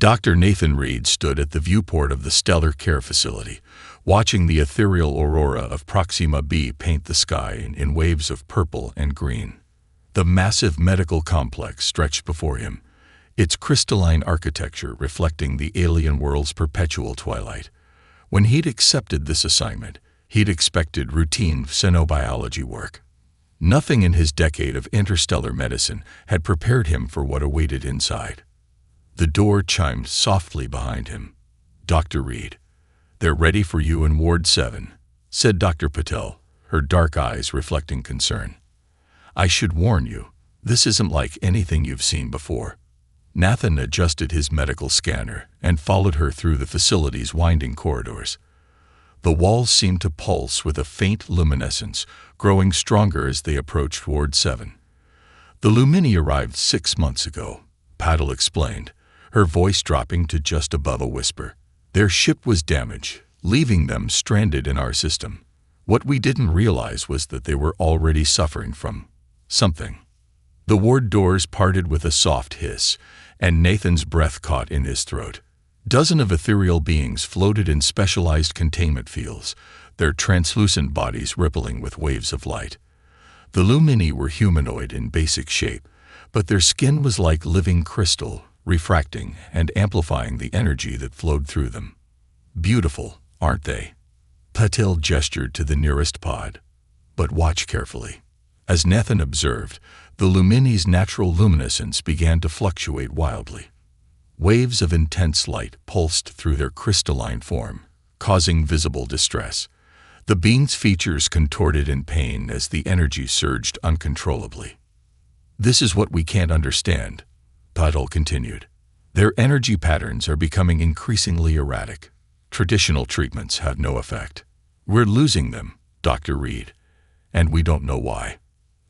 Dr. Nathan Reed stood at the viewport of the Stellar Care Facility, watching the ethereal aurora of Proxima b paint the sky in waves of purple and green. The massive medical complex stretched before him, its crystalline architecture reflecting the alien world's perpetual twilight. When he'd accepted this assignment, he'd expected routine xenobiology work. Nothing in his decade of interstellar medicine had prepared him for what awaited inside. The door chimed softly behind him. "Dr. Reed, they're ready for you in Ward 7, said Dr. Patel, her dark eyes reflecting concern. "I should warn you, this isn't like anything you've seen before." Nathan adjusted his medical scanner and followed her through the facility's winding corridors. The walls seemed to pulse with a faint luminescence, growing stronger as they approached Ward 7. "The Lumini arrived 6 months ago," Patel explained, her voice dropping to just above a whisper. "Their ship was damaged, leaving them stranded in our system. What we didn't realize was that they were already suffering from something." The ward doors parted with a soft hiss, and Nathan's breath caught in his throat. Dozens of ethereal beings floated in specialized containment fields, their translucent bodies rippling with waves of light. The Lumini were humanoid in basic shape, but their skin was like living crystal, refracting and amplifying the energy that flowed through them. "Beautiful, aren't they?" Patel gestured to the nearest pod. "But watch carefully." As Nathan observed, the Lumini's natural luminescence began to fluctuate wildly. Waves of intense light pulsed through their crystalline form, causing visible distress. The being's features contorted in pain as the energy surged uncontrollably. "This is what we can't understand," Patel continued. "Their energy patterns are becoming increasingly erratic. Traditional treatments have no effect. We're losing them, Dr. Reed, and we don't know why."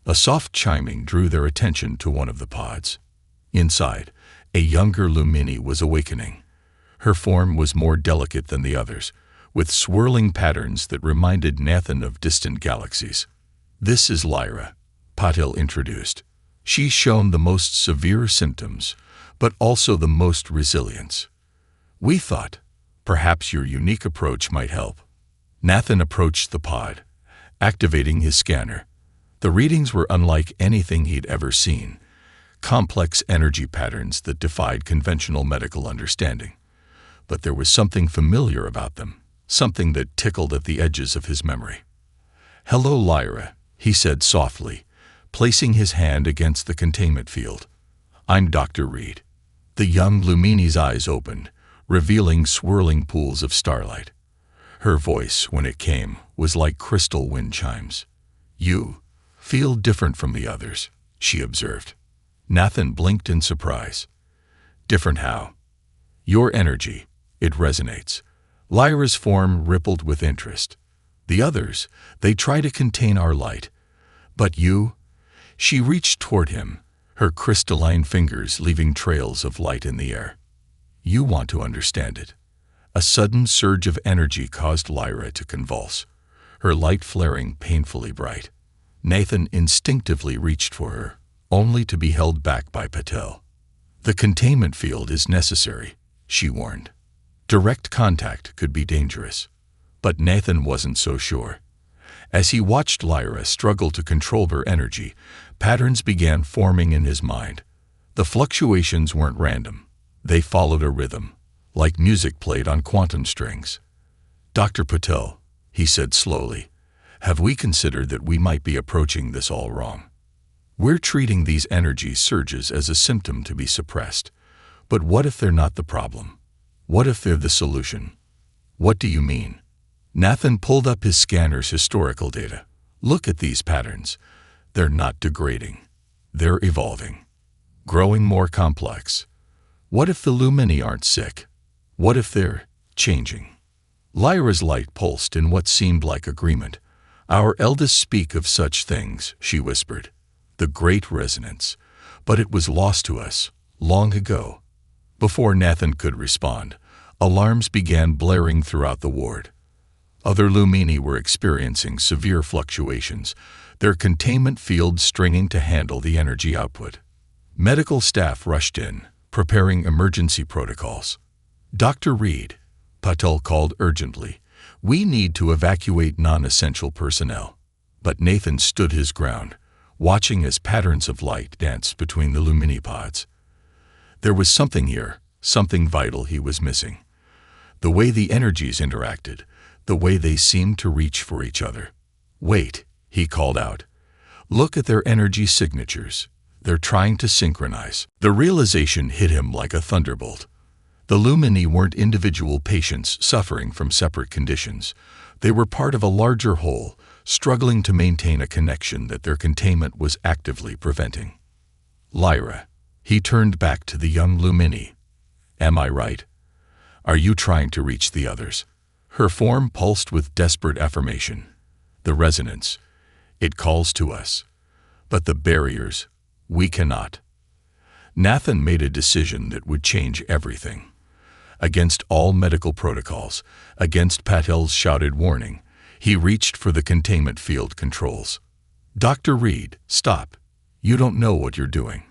A soft chiming drew their attention to one of the pods. Inside, a younger Lumini was awakening. Her form was more delicate than the others, with swirling patterns that reminded Nathan of distant galaxies. "This is Lyra," Patel introduced. "She's shown the most severe symptoms, but also the most resilience. We thought perhaps your unique approach might help." Nathan approached the pod, activating his scanner. The readings were unlike anything he'd ever seen, complex energy patterns that defied conventional medical understanding. But there was something familiar about them, something that tickled at the edges of his memory. "Hello, Lyra," he said softly, placing his hand against the containment field. "I'm Dr. Reed." The young Lumini's eyes opened, revealing swirling pools of starlight. Her voice, when it came, was like crystal wind chimes. "You feel different from the others," she observed. Nathan blinked in surprise. "Different how?" "Your energy, it resonates." Lyra's form rippled with interest. "The others, they try to contain our light. But you—" She reached toward him, her crystalline fingers leaving trails of light in the air. "You want to understand it." A sudden surge of energy caused Lyra to convulse, her light flaring painfully bright. Nathan instinctively reached for her, only to be held back by Patel. "The containment field is necessary," she warned. Direct contact could be dangerous. But Nathan wasn't so sure. As he watched Lyra struggle to control her energy, patterns began forming in his mind. The fluctuations weren't random. They followed a rhythm, like music played on quantum strings. "Dr. Patel," he said slowly, "have we considered that we might be approaching this all wrong? We're treating these energy surges as a symptom to be suppressed. But what if they're not the problem? What if they're the solution?" "What do you mean?" Nathan pulled up his scanner's historical data. "Look at these patterns. They're not degrading. They're evolving, growing more complex. What if the Lumini aren't sick? What if they're changing?" Lyra's light pulsed in what seemed like agreement. "Our eldest speak of such things," she whispered. "The great resonance. But it was lost to us, long ago." Before Nathan could respond, alarms began blaring throughout the ward. Other Lumini were experiencing severe fluctuations, their containment fields straining to handle the energy output. Medical staff rushed in, preparing emergency protocols. "Dr. Reed," Patel called urgently, "we need to evacuate non-essential personnel." But Nathan stood his ground, watching as patterns of light danced between the luminipods. There was something here, something vital he was missing. The way the energies interacted, the way they seemed to reach for each other. "Wait," he called out. "Look at their energy signatures. They're trying to synchronize." The realization hit him like a thunderbolt. The Lumini weren't individual patients suffering from separate conditions. They were part of a larger whole, struggling to maintain a connection that their containment was actively preventing. "Lyra," he turned back to the young Lumini. "Am I right? Are you trying to reach the others?" Her form pulsed with desperate affirmation. "The resonance, it calls to us. But the barriers, we cannot." Nathan made a decision that would change everything. Against all medical protocols, against Patel's shouted warning, he reached for the containment field controls. "Dr. Reed, stop. You don't know what you're doing."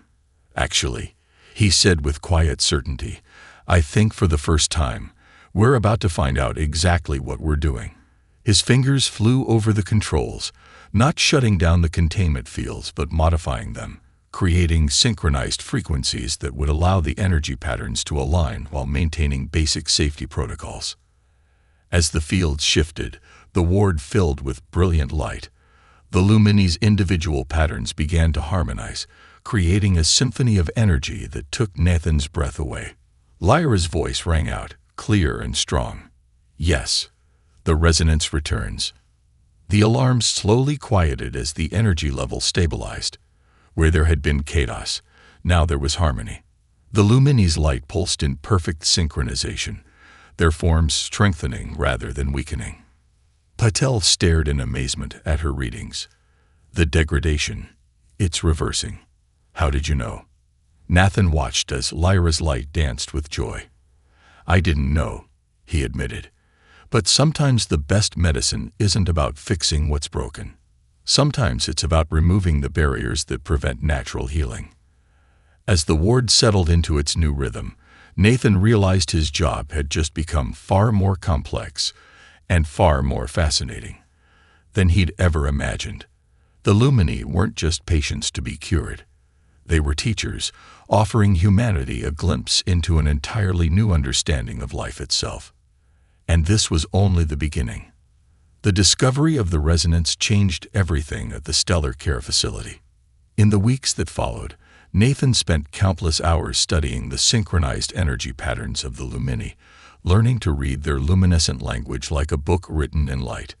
"Actually," he said with quiet certainty, "I think for the first time, we're about to find out exactly what we're doing." His fingers flew over the controls, not shutting down the containment fields but modifying them, creating synchronized frequencies that would allow the energy patterns to align while maintaining basic safety protocols. As the fields shifted, the ward filled with brilliant light. The Lumini's individual patterns began to harmonize, creating a symphony of energy that took Nathan's breath away. Lyra's voice rang out, clear and strong. "Yes, the resonance returns." The alarm slowly quieted as the energy level stabilized. Where there had been chaos, now there was harmony. The Lumini's light pulsed in perfect synchronization, their forms strengthening rather than weakening. Patel stared in amazement at her readings. "The degradation, it's reversing." "How did you know?" Nathan watched as Lyra's light danced with joy. "I didn't know," he admitted. "But sometimes the best medicine isn't about fixing what's broken. Sometimes it's about removing the barriers that prevent natural healing." As the ward settled into its new rhythm, Nathan realized his job had just become far more complex and far more fascinating than he'd ever imagined. The Lumini weren't just patients to be cured. They were teachers, offering humanity a glimpse into an entirely new understanding of life itself. And this was only the beginning. The discovery of the resonance changed everything at the Stellar Care Facility. In the weeks that followed, Nathan spent countless hours studying the synchronized energy patterns of the Lumini, learning to read their luminescent language like a book written in light.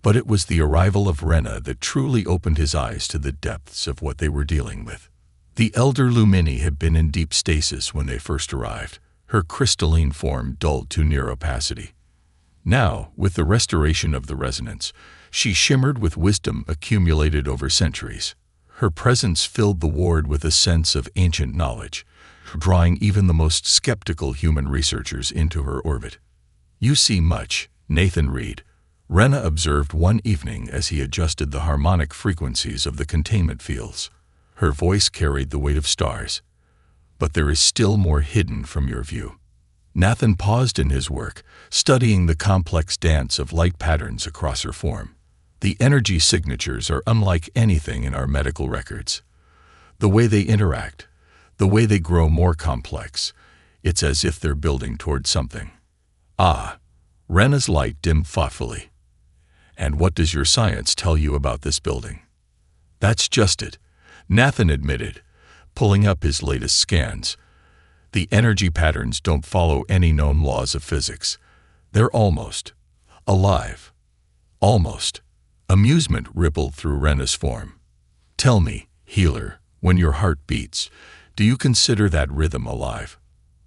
But it was the arrival of Rena that truly opened his eyes to the depths of what they were dealing with. The elder Lumini had been in deep stasis when they first arrived, her crystalline form dulled to near opacity. Now, with the restoration of the resonance, she shimmered with wisdom accumulated over centuries. Her presence filled the ward with a sense of ancient knowledge, drawing even the most skeptical human researchers into her orbit. "You see much, Nathan Reed," Rena observed one evening as he adjusted the harmonic frequencies of the containment fields. Her voice carried the weight of stars. "But there is still more hidden from your view." Nathan paused in his work, studying the complex dance of light patterns across her form. The energy signatures are unlike anything in our medical records. The way they interact, the way they grow more complex, it's as if they're building toward something. "Ah," Rena's light dimmed thoughtfully. "And what does your science tell you about this building?" "That's just it," Nathan admitted, pulling up his latest scans. "The energy patterns don't follow any known laws of physics. They're almost alive." "Almost." Amusement rippled through Rena's form. "Tell me, healer, when your heart beats, do you consider that rhythm alive?"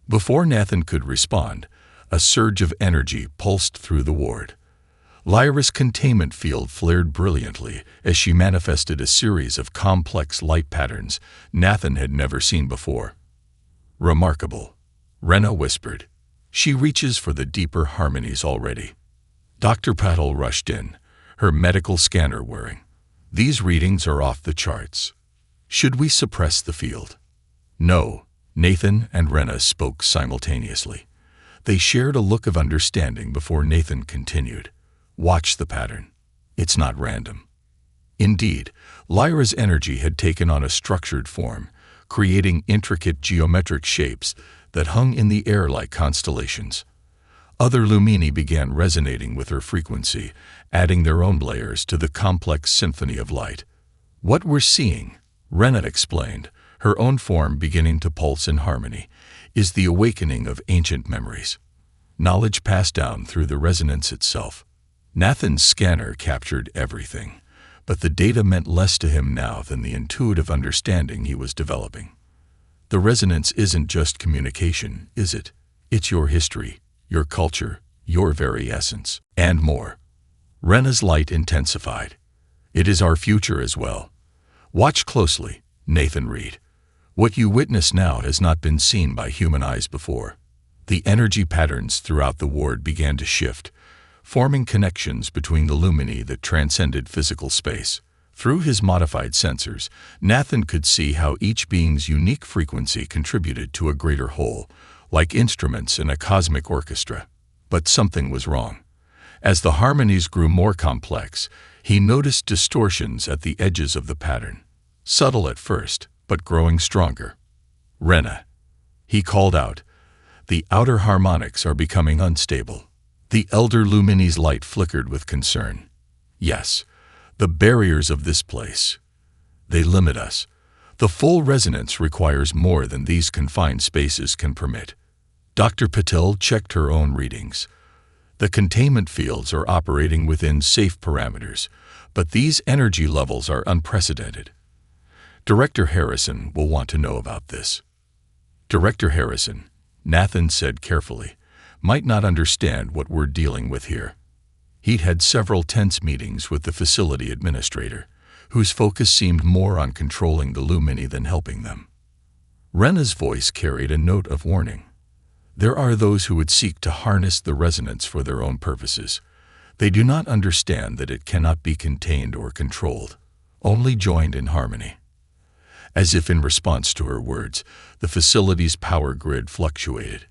Before Nathan could respond, a surge of energy pulsed through the ward. Lyra's containment field flared brilliantly as she manifested a series of complex light patterns Nathan had never seen before. "Remarkable," Rena whispered. "She reaches for the deeper harmonies already." Dr. Patel rushed in, her medical scanner whirring. "These readings are off the charts. Should we suppress the field?" "No," Nathan and Rena spoke simultaneously. They shared a look of understanding before Nathan continued. Watch the pattern. It's not random. Indeed, Lyra's energy had taken on a structured form, creating intricate geometric shapes that hung in the air like constellations. Other lumini began resonating with her frequency, adding their own layers to the complex symphony of light. What we're seeing, Rena explained, her own form beginning to pulse in harmony, is the awakening of ancient memories. Knowledge passed down through the resonance itself. Nathan's scanner captured everything, but the data meant less to him now than the intuitive understanding he was developing. The resonance isn't just communication, is it? It's your history, your culture, your very essence, and more. Rena's light intensified. It is our future as well. Watch closely, Nathan read. What you witness now has not been seen by human eyes before. The energy patterns throughout the ward began to shift, forming connections between the lumini that transcended physical space. Through his modified sensors, Nathan could see how each being's unique frequency contributed to a greater whole, like instruments in a cosmic orchestra. But something was wrong. As the harmonies grew more complex, he noticed distortions at the edges of the pattern. Subtle at first, but growing stronger. Rena, he called out, the outer harmonics are becoming unstable. The elder lumini's light flickered with concern. Yes, the barriers of this place. They limit us. The full resonance requires more than these confined spaces can permit. Dr. Patel checked her own readings. The containment fields are operating within safe parameters, but these energy levels are unprecedented. Director Harrison will want to know about this. Director Harrison, Nathan said carefully, might not understand what we're dealing with here. He'd had several tense meetings with the facility administrator, whose focus seemed more on controlling the lumini than helping them. Rena's voice carried a note of warning. There are those who would seek to harness the resonance for their own purposes. They do not understand that it cannot be contained or controlled, only joined in harmony. As if in response to her words, the facility's power grid fluctuated.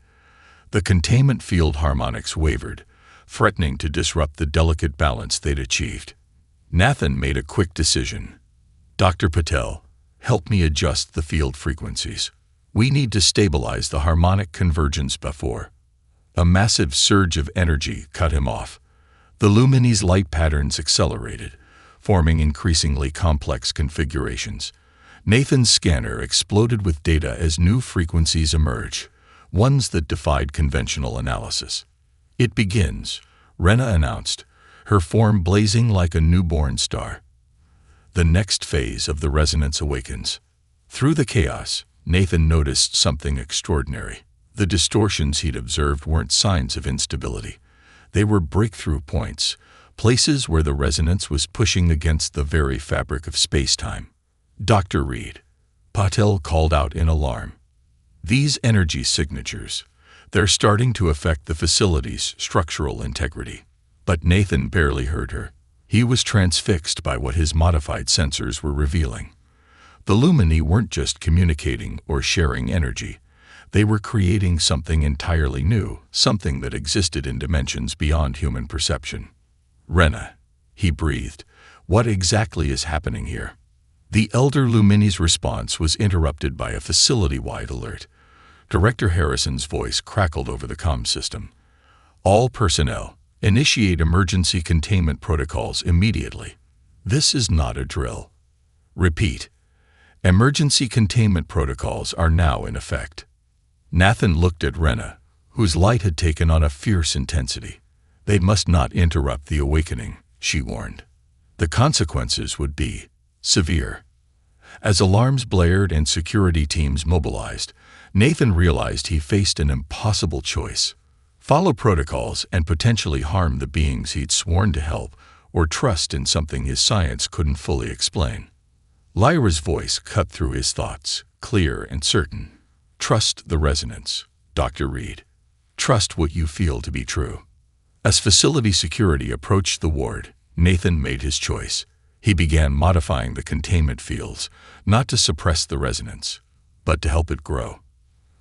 The containment field harmonics wavered, threatening to disrupt the delicate balance they'd achieved. Nathan made a quick decision. Dr. Patel, help me adjust the field frequencies. We need to stabilize the harmonic convergence before. A massive surge of energy cut him off. The lumini's light patterns accelerated, forming increasingly complex configurations. Nathan's scanner exploded with data as new frequencies emerged, ones that defied conventional analysis. It begins, Rena announced, her form blazing like a newborn star. The next phase of the resonance awakens. Through the chaos, Nathan noticed something extraordinary. The distortions he'd observed weren't signs of instability. They were breakthrough points, places where the resonance was pushing against the very fabric of space-time. Dr. Reed, Patel called out in alarm. These energy signatures, they're starting to affect the facility's structural integrity. But Nathan barely heard her. He was transfixed by what his modified sensors were revealing. The lumini weren't just communicating or sharing energy. They were creating something entirely new, something that existed in dimensions beyond human perception. Rena, he breathed, what exactly is happening here? The elder lumini's response was interrupted by a facility-wide alert. Director Harrison's voice crackled over the comm system. All personnel, initiate emergency containment protocols immediately. This is not a drill. Repeat. Emergency containment protocols are now in effect. Nathan looked at Rena, whose light had taken on a fierce intensity. They must not interrupt the awakening, she warned. The consequences would be severe. As alarms blared and security teams mobilized, Nathan realized he faced an impossible choice. Follow protocols and potentially harm the beings he'd sworn to help, or trust in something his science couldn't fully explain. Lyra's voice cut through his thoughts, clear and certain. Trust the resonance, Dr. Reed. Trust what you feel to be true. As facility security approached the ward, Nathan made his choice. He began modifying the containment fields, not to suppress the resonance, but to help it grow.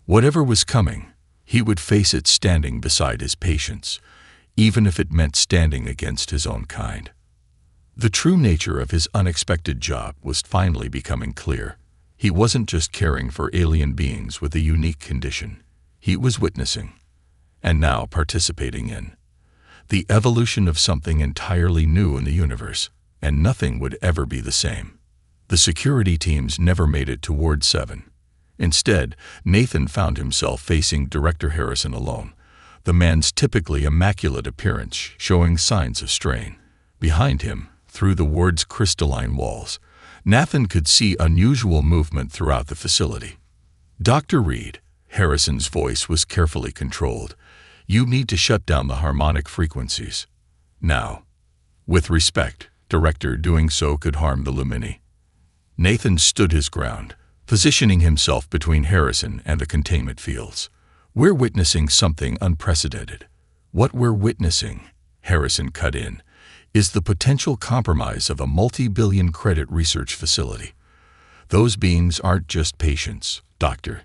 Whatever was coming, he would face it standing beside his patients, even if it meant standing against his own kind. The true nature of his unexpected job was finally becoming clear. He wasn't just caring for alien beings with a unique condition. He was witnessing, and now participating in, the evolution of something entirely new in the universe, and nothing would ever be the same. The security teams never made it to Ward 7. Instead, Nathan found himself facing Director Harrison alone, the man's typically immaculate appearance showing signs of strain. Behind him, through the ward's crystalline walls, Nathan could see unusual movement throughout the facility. "Dr. Reed," Harrison's voice was carefully controlled, "you need to shut down the harmonic frequencies. Now." With respect, Director, doing so could harm the Lumini. Nathan stood his ground, positioning himself between Harrison and the containment fields. "We're witnessing something unprecedented. What we're witnessing," Harrison cut in, "is the potential compromise of a multi-billion credit research facility. Those beings aren't just patients, Doctor.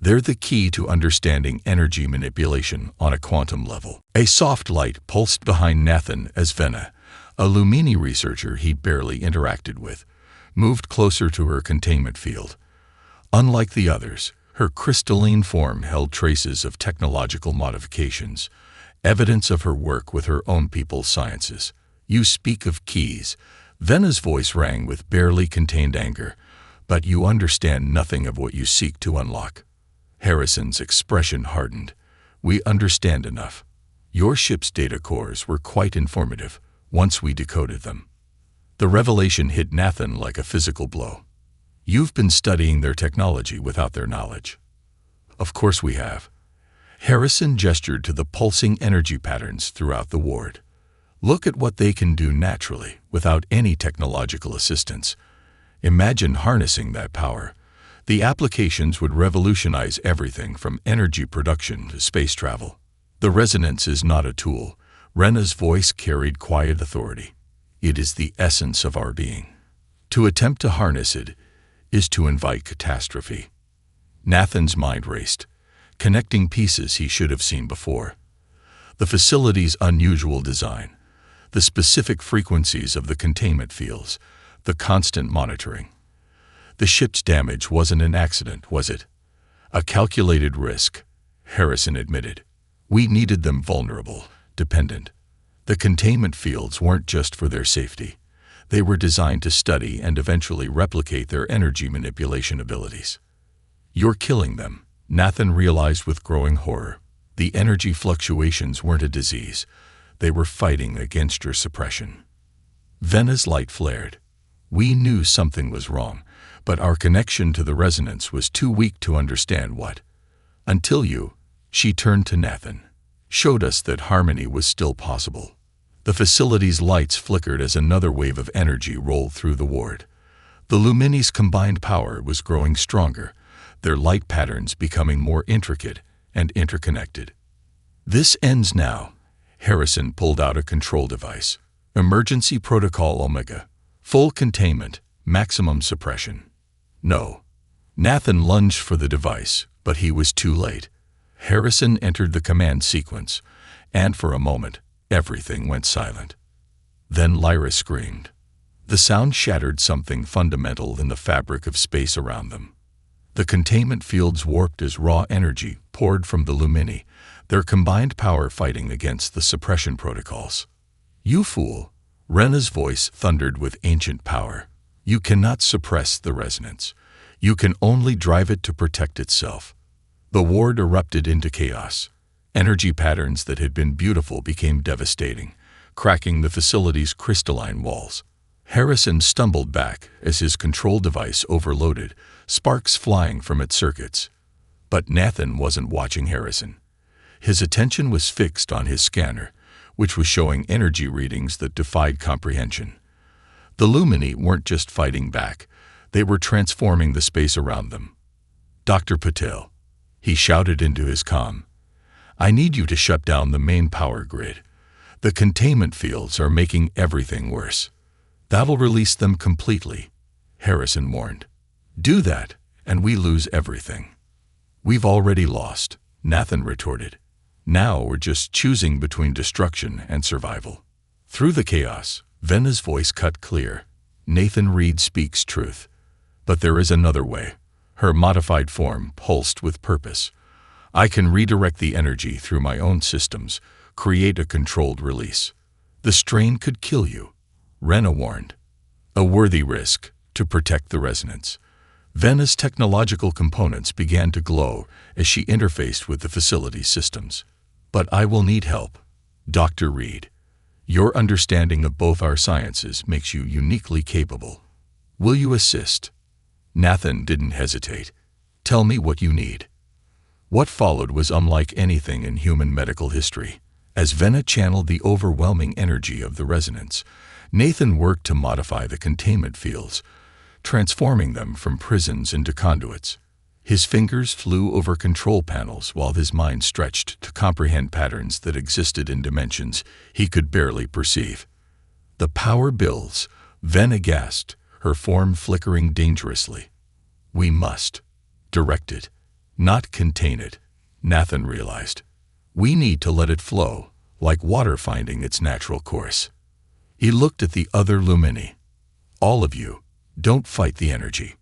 They're the key to understanding energy manipulation on a quantum level." A soft light pulsed behind Nathan as Venna, a Lumini researcher he'd barely interacted with, moved closer to her containment field. Unlike the others, her crystalline form held traces of technological modifications, evidence of her work with her own people's sciences. "You speak of keys." Venna's voice rang with barely contained anger. "But you understand nothing of what you seek to unlock." Harrison's expression hardened. "We understand enough. Your ship's data cores were quite informative once we decoded them." The revelation hit Nathan like a physical blow. "You've been studying their technology without their knowledge." "Of course we have." Harrison gestured to the pulsing energy patterns throughout the ward. "Look at what they can do naturally, without any technological assistance. Imagine harnessing that power. The applications would revolutionize everything from energy production to space travel." "The resonance is not a tool." Rena's voice carried quiet authority. "It is the essence of our being. To attempt to harness it is to invite catastrophe." Nathan's mind raced, connecting pieces he should have seen before. The facility's unusual design, the specific frequencies of the containment fields, the constant monitoring. The ship's damage wasn't an accident, was it? "A calculated risk," Harrison admitted. "We needed them vulnerable, dependent. The containment fields weren't just for their safety. They were designed to study and eventually replicate their energy manipulation abilities." "You're killing them," Nathan realized with growing horror. The energy fluctuations weren't a disease. They were fighting against your suppression. Venna's light flared. "We knew something was wrong, but our connection to the resonance was too weak to understand what. Until you," she turned to Nathan, "showed us that harmony was still possible." The facility's lights flickered as another wave of energy rolled through the ward. The Lumini's combined power was growing stronger, their light patterns becoming more intricate and interconnected. "This ends now." Harrison pulled out a control device. "Emergency Protocol Omega. Full containment, maximum suppression." "No." Nathan lunged for the device, but he was too late. Harrison entered the command sequence, and for a moment, everything went silent. Then Lyra screamed. The sound shattered something fundamental in the fabric of space around them. The containment fields warped as raw energy poured from the Lumini, their combined power fighting against the suppression protocols. "You fool!" Rena's voice thundered with ancient power. "You cannot suppress the resonance. You can only drive it to protect itself." The ward erupted into chaos. Energy patterns that had been beautiful became devastating, cracking the facility's crystalline walls. Harrison stumbled back as his control device overloaded, sparks flying from its circuits. But Nathan wasn't watching Harrison. His attention was fixed on his scanner, which was showing energy readings that defied comprehension. The Lumini weren't just fighting back, they were transforming the space around them. "Dr. Patel," he shouted into his comm, "I need you to shut down the main power grid. The containment fields are making everything worse." "That'll release them completely," Harrison warned. "Do that, and we lose everything." "We've already lost," Nathan retorted. "Now we're just choosing between destruction and survival." Through the chaos, Venna's voice cut clear. "Nathan Reed speaks truth. But there is another way." Her modified form pulsed with purpose. "I can redirect the energy through my own systems, create a controlled release. The strain could kill you," Rena warned. "A worthy risk to protect the resonance." Venna's technological components began to glow as she interfaced with the facility's systems. "But I will need help, Dr. Reed. Your understanding of both our sciences makes you uniquely capable. Will you assist?" Nathan didn't hesitate. "Tell me what you need." What followed was unlike anything in human medical history. As Venna channeled the overwhelming energy of the resonance, Nathan worked to modify the containment fields, transforming them from prisons into conduits. His fingers flew over control panels while his mind stretched to comprehend patterns that existed in dimensions he could barely perceive. "The power builds," Venna gasped, her form flickering dangerously. "We must direct it, not contain it," Nathan realized. "We need to let it flow, like water finding its natural course." He looked at the other Lumini. "All of you, don't fight the energy.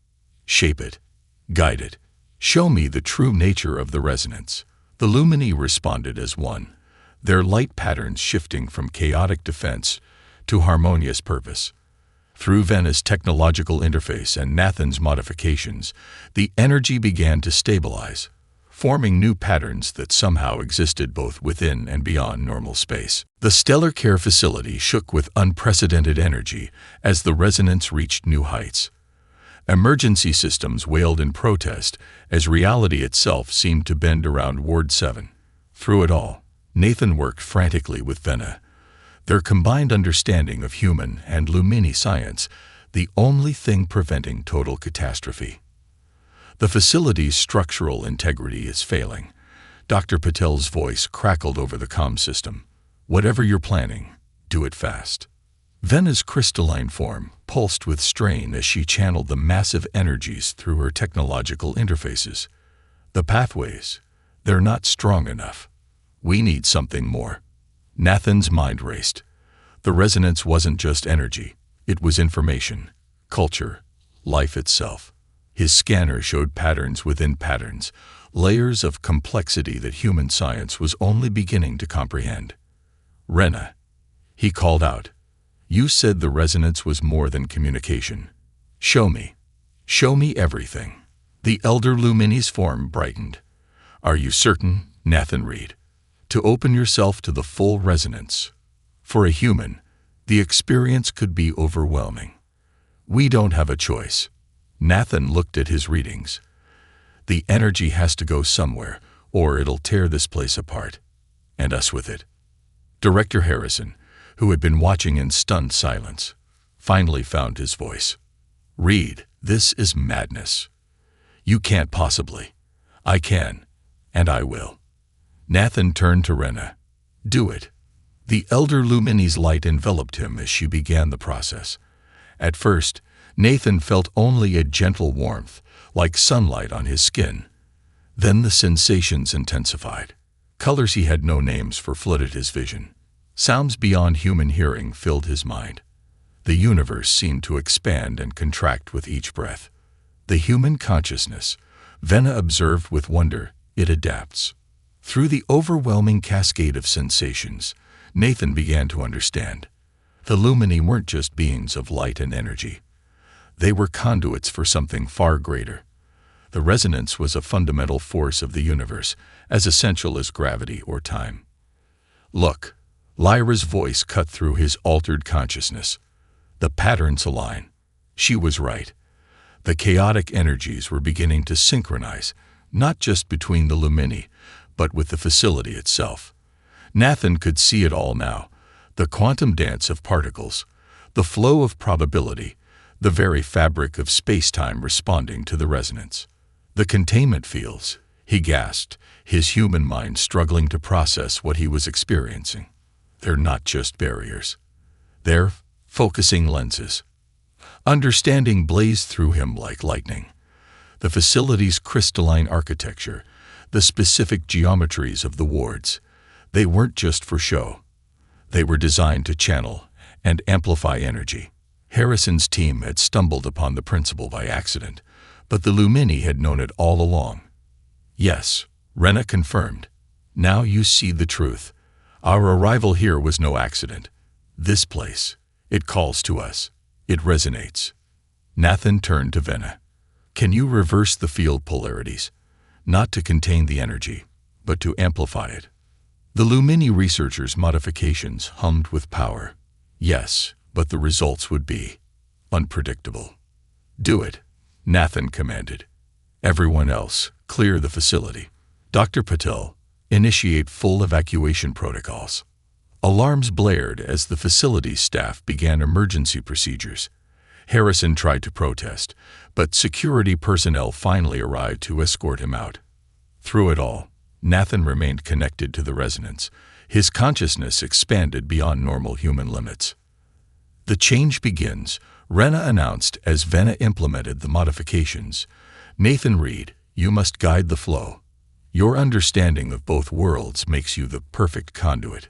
Shape it, guide it. Show me the true nature of the resonance." The Lumini responded as one, their light patterns shifting from chaotic defense to harmonious purpose. Through Venna's technological interface and Nathan's modifications, the energy began to stabilize, forming new patterns that somehow existed both within and beyond normal space. The Stellar Care facility shook with unprecedented energy as the resonance reached new heights. Emergency systems wailed in protest as reality itself seemed to bend around Ward 7. Through it all, Nathan worked frantically with Venna, their combined understanding of human and Lumini science the only thing preventing total catastrophe. "The facility's structural integrity is failing." Dr. Patel's voice crackled over the comm system. "Whatever you're planning, do it fast." Venna's crystalline form pulsed with strain as she channeled the massive energies through her technological interfaces. "The pathways, they're not strong enough. We need something more." Nathan's mind raced. The resonance wasn't just energy, it was information, culture, life itself. His scanner showed patterns within patterns, layers of complexity that human science was only beginning to comprehend. "Rena," he called out, "you said the resonance was more than communication. Show me. Show me everything." The elder Lumini's form brightened. "Are you certain, Nathan Reed, to open yourself to the full resonance? For a human, the experience could be overwhelming." "We don't have a choice." Nathan looked at his readings. "The energy has to go somewhere, or it'll tear this place apart. And us with it." Director Harrison, who had been watching in stunned silence, finally found his voice. "Reed, this is madness. You can't possibly." "I can, and I will." Nathan turned to Rena. "Do it." The elder Lumini's light enveloped him as she began the process. At first, Nathan felt only a gentle warmth, like sunlight on his skin. Then the sensations intensified. Colors he had no names for flooded his vision. Sounds beyond human hearing filled his mind. The universe seemed to expand and contract with each breath. The human consciousness, Venna observed with wonder, it adapts. Through the overwhelming cascade of sensations, Nathan began to understand. The Lumini weren't just beings of light and energy. They were conduits for something far greater. The resonance was a fundamental force of the universe, as essential as gravity or time. "Look," Lyra's voice cut through his altered consciousness. "The patterns align." She was right. The chaotic energies were beginning to synchronize, not just between the Lumini, but with the facility itself. Nathan could see it all now, the quantum dance of particles, the flow of probability, the very fabric of space-time responding to the resonance. "The containment fields," he gasped, his human mind struggling to process what he was experiencing. "They're not just barriers. They're focusing lenses." Understanding blazed through him like lightning. The facility's crystalline architecture, the specific geometries of the wards. They weren't just for show. They were designed to channel and amplify energy. Harrison's team had stumbled upon the principle by accident, but the Lumini had known it all along. Yes, Rena confirmed. Now you see the truth. Our arrival here was no accident. This place, it calls to us. It resonates. Nathan turned to Venna. Can you reverse the field polarities? Not to contain the energy, but to amplify it. The Lumini researchers' modifications hummed with power. Yes, but the results would be unpredictable. Do it, Nathan commanded. Everyone else, clear the facility. Dr. Patel, initiate full evacuation protocols. Alarms blared as the facility's staff began emergency procedures. Harrison tried to protest, but security personnel finally arrived to escort him out. Through it all, Nathan remained connected to the resonance. His consciousness expanded beyond normal human limits. The change begins, Rena announced as Venna implemented the modifications. Nathan Reed, you must guide the flow. Your understanding of both worlds makes you the perfect conduit.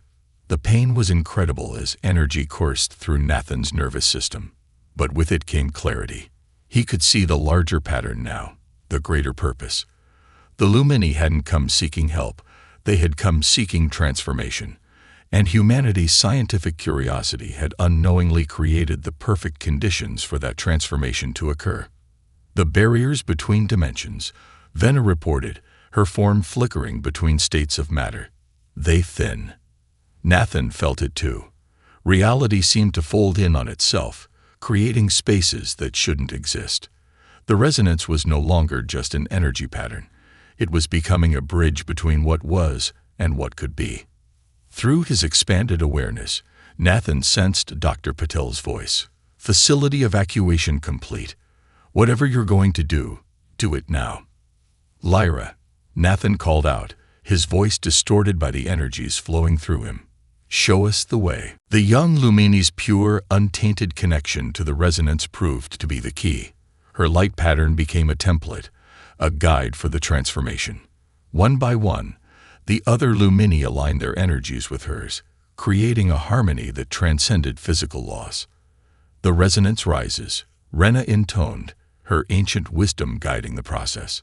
The pain was incredible as energy coursed through Nathan's nervous system. But with it came clarity. He could see the larger pattern now, the greater purpose. The Lumini hadn't come seeking help. They had come seeking transformation. And humanity's scientific curiosity had unknowingly created the perfect conditions for that transformation to occur. The barriers between dimensions, Venna reported, her form flickering between states of matter. They thin. Nathan felt it too. Reality seemed to fold in on itself, creating spaces that shouldn't exist. The resonance was no longer just an energy pattern. It was becoming a bridge between what was and what could be. Through his expanded awareness, Nathan sensed Dr. Patel's voice. Facility evacuation complete. Whatever you're going to do it now. Lyra, Nathan called out, his voice distorted by the energies flowing through him. Show us the way. The young Lumini's pure, untainted connection to the resonance proved to be the key. Her light pattern became a template, a guide for the transformation. One by one, the other Lumini aligned their energies with hers, creating a harmony that transcended physical laws. The resonance rises, Rena intoned, her ancient wisdom guiding the process.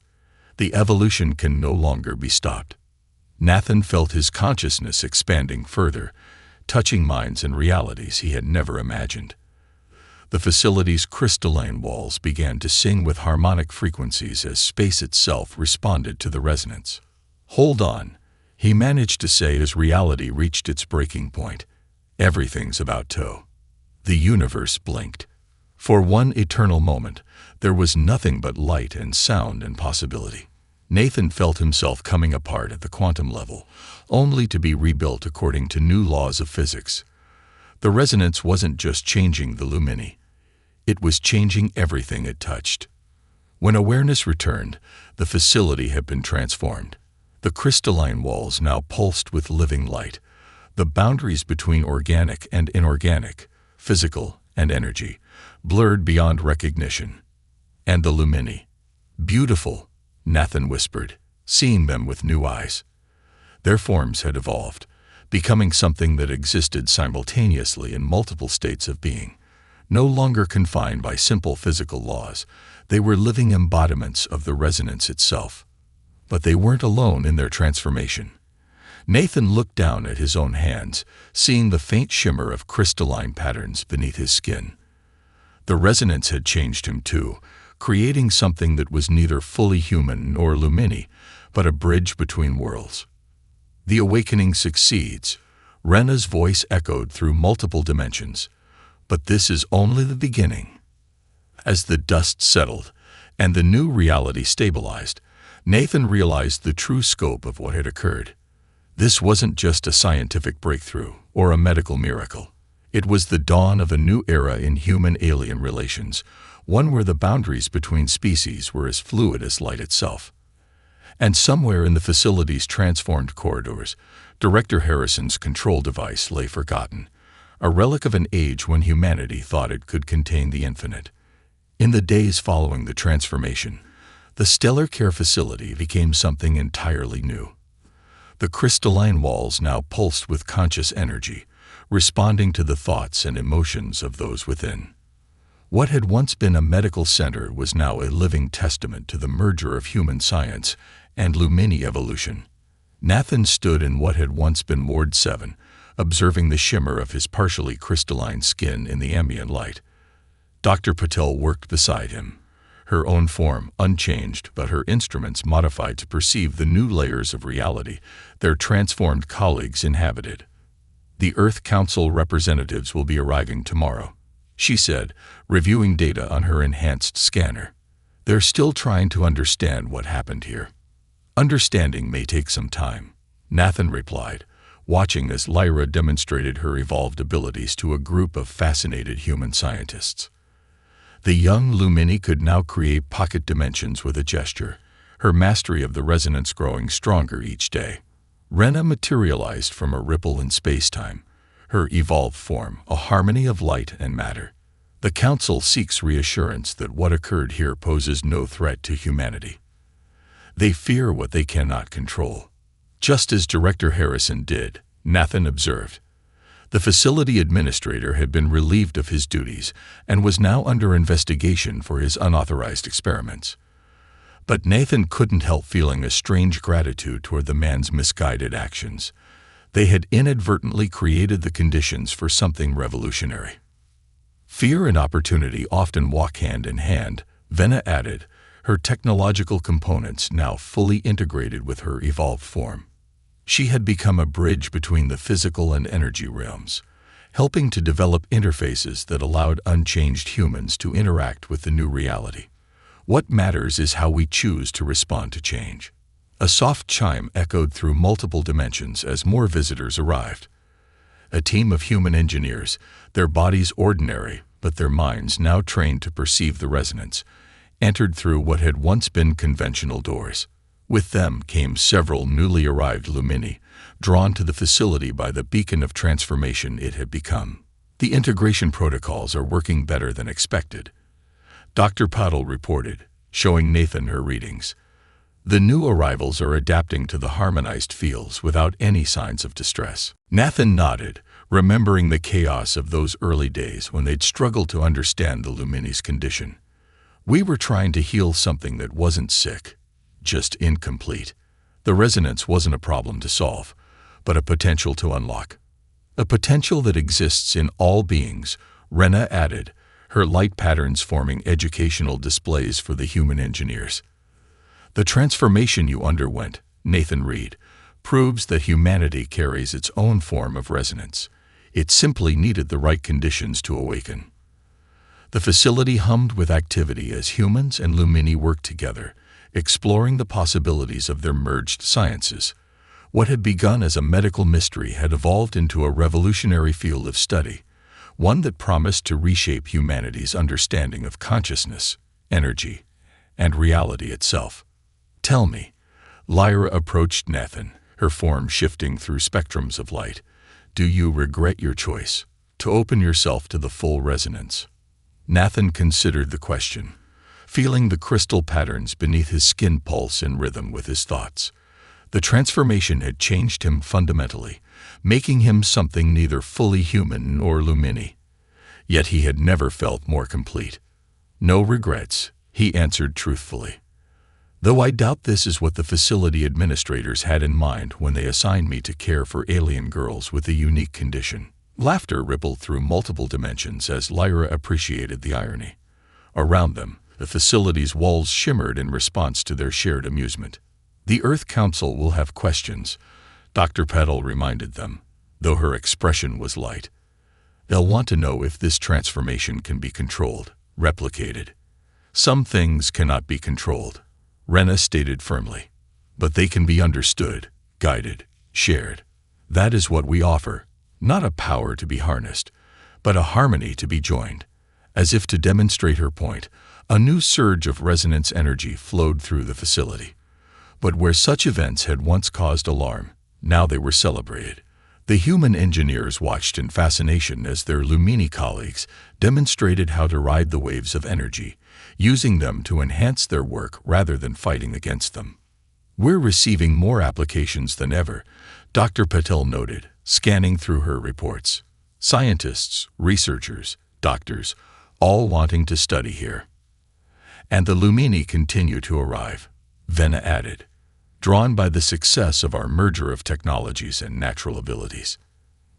The evolution can no longer be stopped. Nathan felt his consciousness expanding further, touching minds and realities he had never imagined. The facility's crystalline walls began to sing with harmonic frequencies as space itself responded to the resonance. Hold on, he managed to say as reality reached its breaking point. Everything's about to. The universe blinked. For one eternal moment, there was nothing but light and sound and possibility. Nathan felt himself coming apart at the quantum level, only to be rebuilt according to new laws of physics. The resonance wasn't just changing the Lumini. It was changing everything it touched. When awareness returned, the facility had been transformed. The crystalline walls now pulsed with living light. The boundaries between organic and inorganic, physical and energy, blurred beyond recognition. And the Lumini. Beautiful, Nathan whispered, seeing them with new eyes. Their forms had evolved, becoming something that existed simultaneously in multiple states of being. No longer confined by simple physical laws, they were living embodiments of the resonance itself. But they weren't alone in their transformation. Nathan looked down at his own hands, seeing the faint shimmer of crystalline patterns beneath his skin. The resonance had changed him too, creating something that was neither fully human nor Lumini, but a bridge between worlds. The awakening succeeds. Rena's voice echoed through multiple dimensions. But this is only the beginning. As the dust settled and the new reality stabilized, Nathan realized the true scope of what had occurred. This wasn't just a scientific breakthrough or a medical miracle. It was the dawn of a new era in human-alien relations, one where the boundaries between species were as fluid as light itself. And somewhere in the facility's transformed corridors, Director Harrison's control device lay forgotten, a relic of an age when humanity thought it could contain the infinite. In the days following the transformation, The Stellar Care Facility became something entirely new. The crystalline walls now pulsed with conscious energy, responding to the thoughts and emotions of those within. What had once been a medical center was now a living testament to the merger of human science and Lumini evolution. Nathan stood in what had once been Ward 7, observing the shimmer of his partially crystalline skin in the ambient light. Dr. Patel worked beside him, her own form unchanged but her instruments modified to perceive the new layers of reality their transformed colleagues inhabited. "The Earth Council representatives will be arriving tomorrow," she said, reviewing data on her enhanced scanner. "They're still trying to understand what happened here." "Understanding may take some time," Nathan replied, watching as Lyra demonstrated her evolved abilities to a group of fascinated human scientists. The young Lumini could now create pocket dimensions with a gesture, her mastery of the resonance growing stronger each day. Rena materialized from a ripple in space-time, her evolved form a harmony of light and matter. The Council seeks reassurance that what occurred here poses no threat to humanity. They fear what they cannot control. Just as Director Harrison did, Nathan observed. The facility administrator had been relieved of his duties and was now under investigation for his unauthorized experiments. But Nathan couldn't help feeling a strange gratitude toward the man's misguided actions. They had inadvertently created the conditions for something revolutionary. "Fear and opportunity often walk hand in hand," Venna added, her technological components now fully integrated with her evolved form. She had become a bridge between the physical and energy realms, helping to develop interfaces that allowed unchanged humans to interact with the new reality. "What matters is how we choose to respond to change." A soft chime echoed through multiple dimensions as more visitors arrived. A team of human engineers, their bodies ordinary but their minds now trained to perceive the resonance, entered through what had once been conventional doors. With them came several newly arrived Lumini, drawn to the facility by the beacon of transformation it had become. "The integration protocols are working better than expected," Dr. Patel reported, showing Nathan her readings. "The new arrivals are adapting to the harmonized fields without any signs of distress." Nathan nodded, remembering the chaos of those early days when they'd struggled to understand the Lumini's condition. "We were trying to heal something that wasn't sick, just incomplete. The resonance wasn't a problem to solve, but a potential to unlock. A potential that exists in all beings," Rena added, her light patterns forming educational displays for the human engineers. "The transformation you underwent," Nathan read, "proves that humanity carries its own form of resonance. It simply needed the right conditions to awaken." The facility hummed with activity as humans and Lumini worked together, exploring the possibilities of their merged sciences. What had begun as a medical mystery had evolved into a revolutionary field of study, one that promised to reshape humanity's understanding of consciousness, energy, and reality itself. "Tell me," Lyra approached Nathan, her form shifting through spectrums of light, "do you regret your choice to open yourself to the full resonance?" Nathan considered the question, feeling the crystal patterns beneath his skin pulse in rhythm with his thoughts. The transformation had changed him fundamentally, making him something neither fully human nor Lumini. Yet he had never felt more complete. "No regrets," he answered truthfully. "Though I doubt this is what the facility administrators had in mind when they assigned me to care for alien girls with a unique condition." Laughter rippled through multiple dimensions as Lyra appreciated the irony. Around them, the facility's walls shimmered in response to their shared amusement. "The Earth Council will have questions," Dr. Patel reminded them, though her expression was light. "They'll want to know if this transformation can be controlled, replicated." "Some things cannot be controlled," Rena stated firmly. "But they can be understood, guided, shared. That is what we offer, not a power to be harnessed, but a harmony to be joined." As if to demonstrate her point, a new surge of resonance energy flowed through the facility. But where such events had once caused alarm, now they were celebrated. The human engineers watched in fascination as their Lumini colleagues demonstrated how to ride the waves of energy, using them to enhance their work rather than fighting against them. "We're receiving more applications than ever," Dr. Patel noted, scanning through her reports. "Scientists, researchers, doctors, all wanting to study here." "And the Lumini continue to arrive," Venna added, "drawn by the success of our merger of technologies and natural abilities."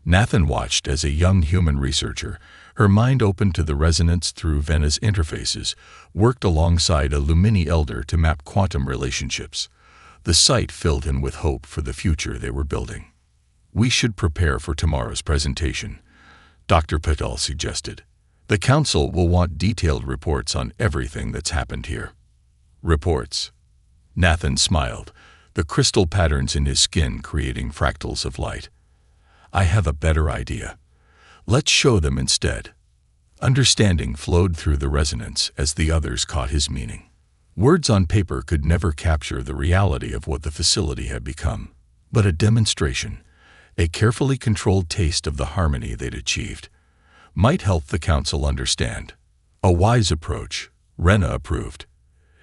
Nathan watched as a young human researcher, her mind open to the resonance through Venna's interfaces, worked alongside a Lumini elder to map quantum relationships. The sight filled him with hope for the future they were building. "We should prepare for tomorrow's presentation," Dr. Patel suggested. "The Council will want detailed reports on everything that's happened here." "Reports?" Nathan smiled, the crystal patterns in his skin creating fractals of light. "I have a better idea. Let's show them instead." Understanding flowed through the resonance as the others caught his meaning. Words on paper could never capture the reality of what the facility had become, but a demonstration, a carefully controlled taste of the harmony they'd achieved, might help the Council understand. A wise approach, Rena approved.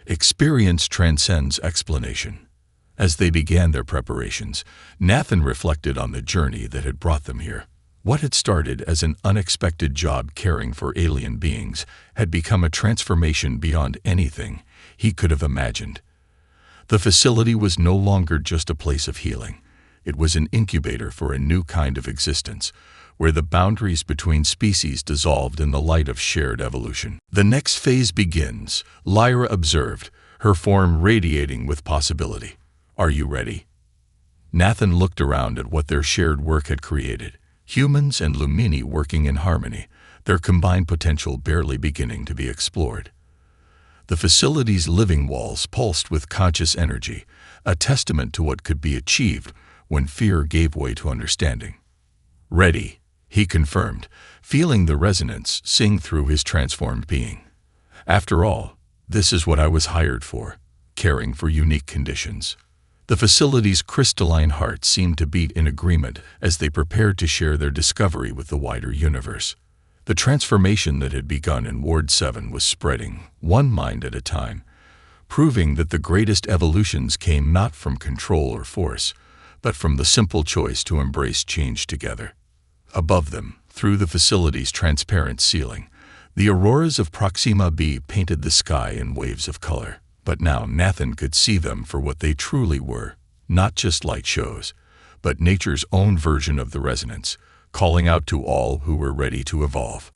Experience transcends explanation. As they began their preparations, Nathan reflected on the journey that had brought them here. What had started as an unexpected job caring for alien beings had become a transformation beyond anything he could have imagined. The facility was no longer just a place of healing. It was an incubator for a new kind of existence, where the boundaries between species dissolved in the light of shared evolution. "The next phase begins," Lyra observed, her form radiating with possibility. "Are you ready?" Nathan looked around at what their shared work had created. Humans and Lumini working in harmony, their combined potential barely beginning to be explored. The facility's living walls pulsed with conscious energy, a testament to what could be achieved when fear gave way to understanding. "Ready," he confirmed, feeling the resonance sing through his transformed being. "After all, this is what I was hired for, caring for unique conditions." The facility's crystalline heart seemed to beat in agreement as they prepared to share their discovery with the wider universe. The transformation that had begun in Ward 7 was spreading, one mind at a time, proving that the greatest evolutions came not from control or force, but from the simple choice to embrace change together. Above them, through the facility's transparent ceiling, the auroras of Proxima b painted the sky in waves of color. But now Nathan could see them for what they truly were, not just light shows, but nature's own version of the resonance, calling out to all who were ready to evolve.